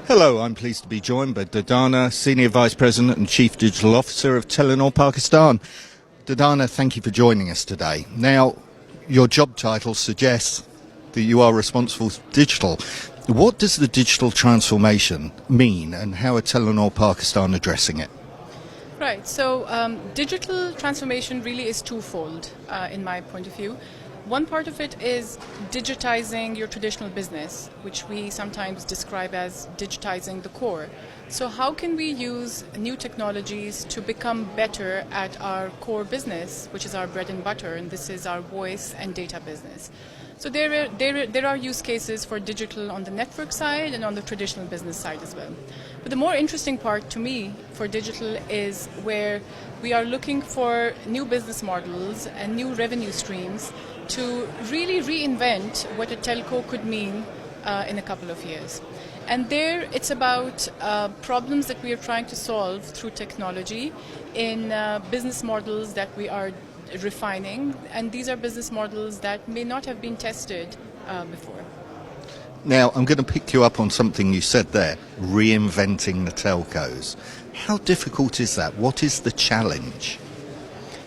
Hello, I'm pleased to be joined by Dardana, Senior Vice President and Chief Digital Officer of Telenor Pakistan. Dardana, thank you for joining us today. Now, your job title suggests that you are responsible for digital. What does the digital transformation mean, and how are Telenor Pakistan addressing it? Right, so digital transformation really is twofold in my point of view. One part of it is digitizing your traditional business, which we sometimes describe as digitizing the core. So how can we use new technologies to become better at our core business, which is our bread and butter, and this is our voice and data business. So there are use cases for digital on the network side and on the traditional business side as well. But the more interesting part to me for digital is where we are looking for new business models and new revenue streams to really reinvent what a telco could mean in a couple of years. And there it's about problems that we are trying to solve through technology in business models that we are refining, and these are business models that may not have been tested before. Now, I'm going to pick you up on something you said there, reinventing the telcos. How difficult is that? What is the challenge?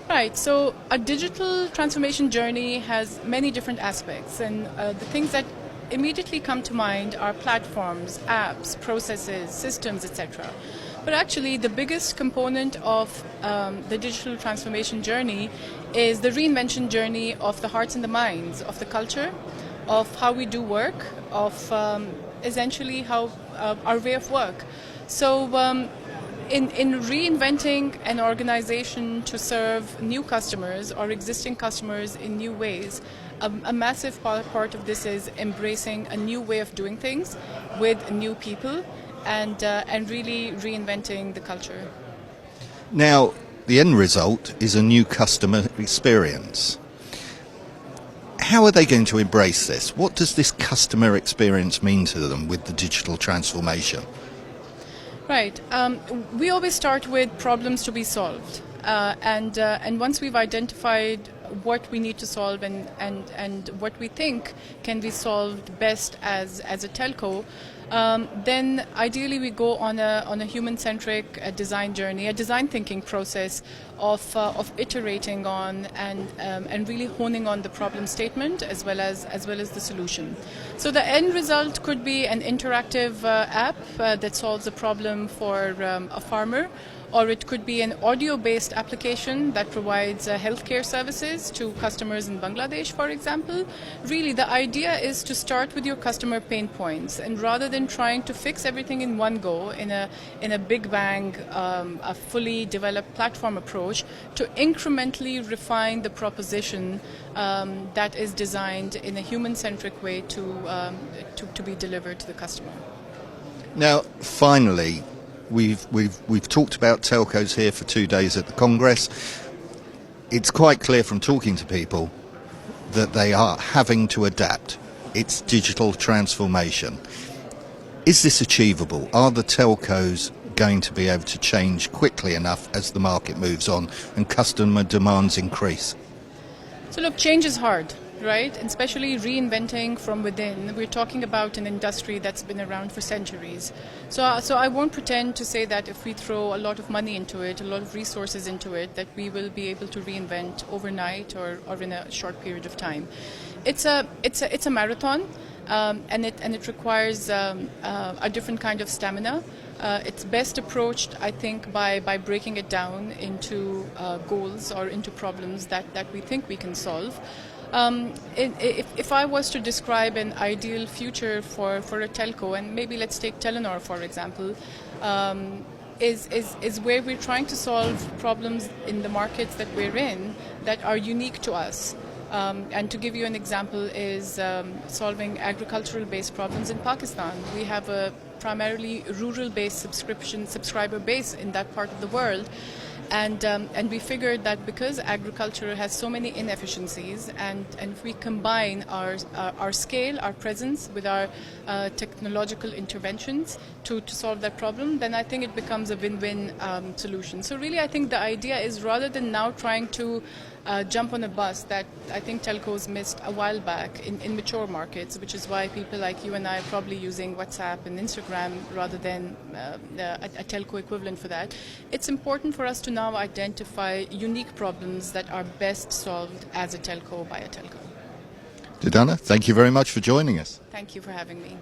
Right, so a digital transformation journey has many different aspects, and the things that immediately come to mind are platforms, apps, processes, systems, etc. But actually, the biggest component of the digital transformation journey is the reinvention journey of the hearts and the minds, of the culture, of how we do work, of essentially how our way of work. So in reinventing an organization to serve new customers or existing customers in new ways, a massive part of this is embracing a new way of doing things with new people and really reinventing the culture. Now, the end result is a new customer experience. How are they going to embrace this? What does this customer experience mean to them with the digital transformation? Right. We always start with problems to be solved. And once we've identified what we need to solve and what we think can be solved best as a telco, then ideally we go on a human-centric design journey, a design thinking process of iterating on and really honing on the problem statement as well as the solution. So the end result could be an interactive app that solves a problem for a farmer, or it could be an audio-based application that provides healthcare services to customers in Bangladesh, for example. Really, the idea is to start with your customer pain points, and rather than trying to fix everything in one go, in a big bang, a fully developed platform approach, to incrementally refine the proposition that is designed in a human-centric way to be delivered to the customer. Now, finally, We've talked about telcos here for 2 days at the Congress. It's quite clear from talking to people that they are having to adapt. It's digital transformation. Is this achievable? Are the telcos going to be able to change quickly enough as the market moves on and customer demands increase? So look, change is hard. Right, and especially reinventing from within. We're talking about an industry that's been around for centuries. So I won't pretend to say that if we throw a lot of money into it, a lot of resources into it, that we will be able to reinvent overnight or in a short period of time. It's a marathon, and it requires a different kind of stamina. It's best approached, I think, by breaking it down into goals or into problems that we think we can solve. If I was to describe an ideal future for a telco, and maybe let's take Telenor for example, is where we're trying to solve problems in the markets that we're in that are unique to us. And to give you an example is solving agricultural-based problems in Pakistan. We have a primarily rural-based subscriber base in that part of the world. And we figured that because agriculture has so many inefficiencies, and if we combine our scale, our presence with our technological interventions to solve that problem, then I think it becomes a win-win solution. So really, I think the idea is rather than now trying to jump on a bus that I think telcos missed a while back in mature markets, which is why people like you and I are probably using WhatsApp and Instagram rather than a telco equivalent for that. It's important for us to now identify unique problems that are best solved as a telco by a telco. Didana, thank you very much for joining us. Thank you for having me.